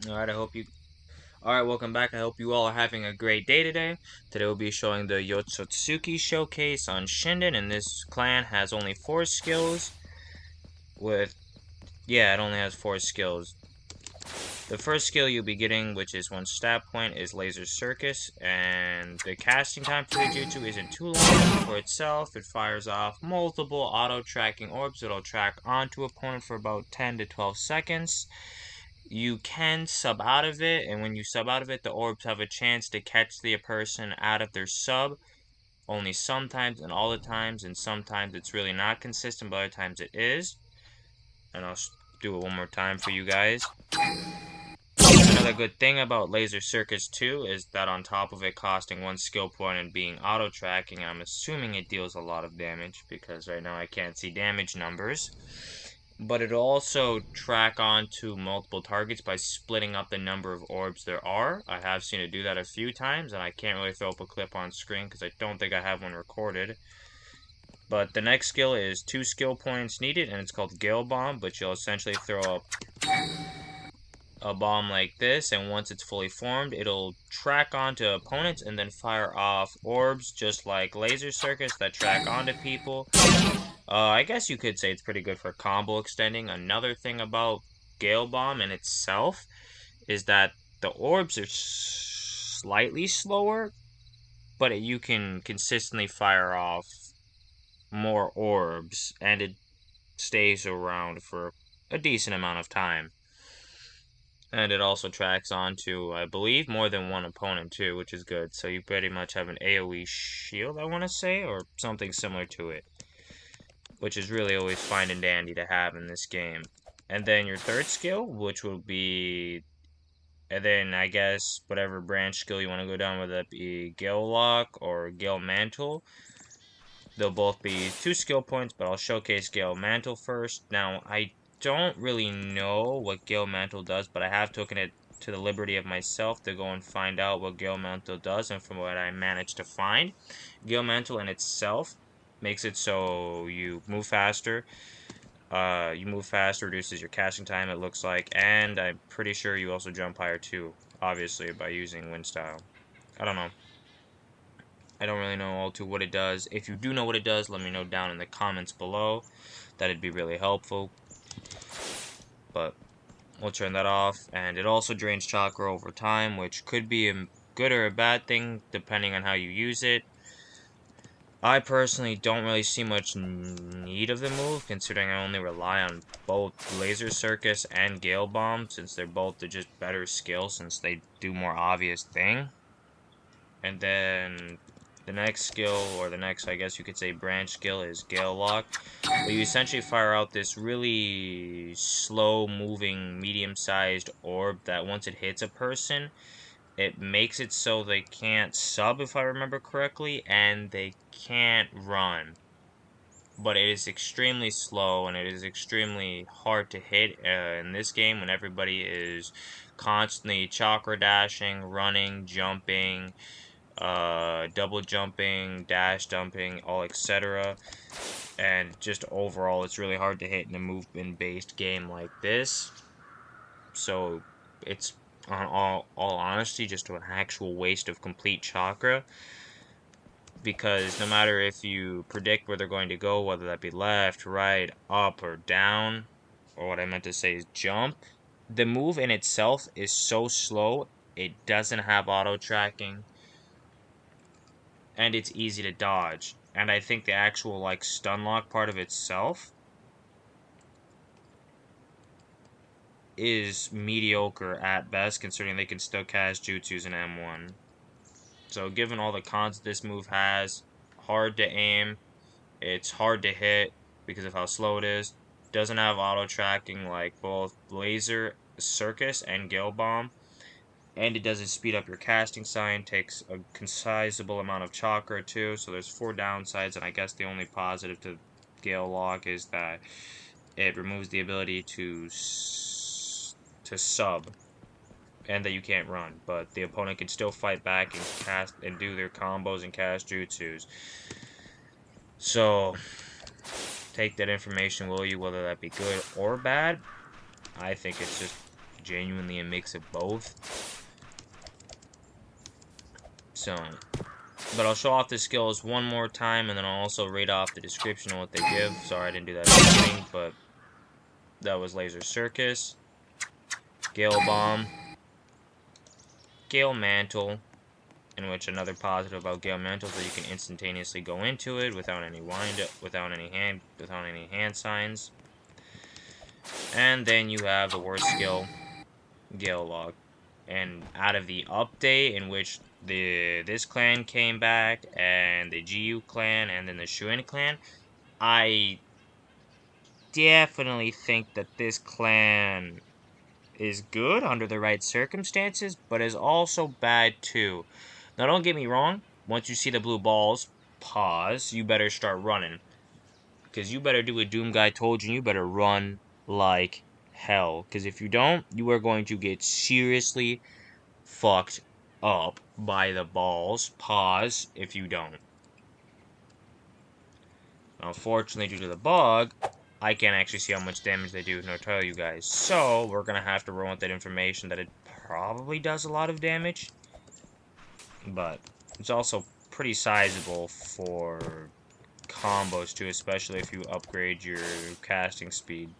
Alright, I hope you. Alright, welcome back. I hope you all are having a great day today. Today we'll be showing the YOTSUKI showcase on Shinden, and this clan has only 4 skills. It only has 4 skills. The first skill you'll be getting, which is 1 stat point, is Laser Circus, and the casting time for the jutsu isn't too long. For itself, it fires off multiple auto-tracking orbs that'll track onto opponent for about 10 to 12 seconds. You can sub out of it, and when you sub out of it, the orbs have a chance to catch the person out of their sub. Only sometimes and all the times, and sometimes it's really not consistent, but other times it is. And I'll do it one more time for you guys. Another good thing about Laser Circus 2 is that on top of it costing 1 skill point and being auto-tracking, I'm assuming it deals a lot of damage, because right now I can't see damage numbers. But it'll also track onto multiple targets by splitting up the number of orbs there are. I have seen it do that a few times, and I can't really throw up a clip on screen because I don't think I have one recorded. But the next skill is 2 skill points needed, and it's called Gale Bomb, but you'll essentially throw up a bomb like this, and once it's fully formed, it'll track onto opponents and then fire off orbs just like Laser Circus that track onto people. I guess you could say it's pretty good for combo extending. Another thing about Gale Bomb in itself is that the orbs are slightly slower, but you can consistently fire off more orbs, and it stays around for a decent amount of time. And it also tracks onto, I believe, more than one opponent too, which is good. So you pretty much have an AoE shield, I want to say, or something similar to it, which is really always fine and dandy to have in this game. And then your third skill, which will be, and then I guess whatever branch skill you want to go down, whether that be Gale Lock or Gale Mantle. They'll both be 2 skill points, but I'll showcase Gale Mantle first. Now, I don't really know what Gale Mantle does, but I have taken it to the liberty of myself to go and find out what Gale Mantle does, and from what I managed to find, Gale Mantle in itself makes it so you move faster. Reduces your casting time, it looks like, and I'm pretty sure you also jump higher too, obviously, by using Wind Style. I don't know. I don't really know all too what it does. If you do know what it does, let me know down in the comments below. That'd be really helpful. But we'll turn that off. And it also drains chakra over time, which could be a good or a bad thing, depending on how you use it. I personally don't really see much need of the move, considering I only rely on both Laser Circus and Gale Bomb, since they're both just better skills, since they do more obvious thing. And then the next skill, or the next, I guess you could say, branch skill is Gale Lock. But you essentially fire out this really slow-moving, medium-sized orb that once it hits a person, it makes it so they can't sub, if I remember correctly, and they can't run. But it is extremely slow, and it is extremely hard to hit in this game when everybody is constantly chakra dashing, running, jumping, double jumping, dash jumping, all etc. And just overall, it's really hard to hit in a movement-based game like this. So it's, on all honesty, just an actual waste of complete chakra. Because no matter if you predict where they're going to go, whether that be left, right, up, or down, or what I meant to say is jump, the move in itself is so slow, it doesn't have auto-tracking, and it's easy to dodge. And I think the actual, like, stun lock part of itself is mediocre at best, considering they can still cast jutsus in M1. So given all the cons this move has, hard to aim, it's hard to hit because of how slow it is, doesn't have auto tracking like both Laser Circus and Gale Bomb, and it doesn't speed up your casting sign, takes a considerable amount of chakra too, so there's 4 downsides, and I guess the only positive to Gale Lock is that it removes the ability to sub, and that you can't run, but the opponent can still fight back and cast and do their combos and cast jutsus. So take that information, will you, whether that be good or bad. I think it's just genuinely a mix of both. So, but I'll show off the skills one more time, and then I'll also read off the description of what they give. Sorry I didn't do that at the beginning, but that was Laser Circus, Gale Bomb, Gale Mantle, in which another positive about Gale Mantle is that you can instantaneously go into it without any without any hand signs. And then you have the worst skill, Gale Log. And out of the update in which this clan came back, and the GU clan, and then the Shinden clan, I definitely think that this clan is good under the right circumstances, but is also bad too. Now, don't get me wrong. Once you see the blue balls, pause. You better start running. Because you better do what Doom Guy told you, and you better run like hell. Because if you don't, you are going to get seriously fucked up by the balls. Pause if you don't. Unfortunately, due to the bug, I can't actually see how much damage they do, nor tell you guys. So, we're going to have to run with that information that it probably does a lot of damage. But it's also pretty sizable for combos too, especially if you upgrade your casting speed.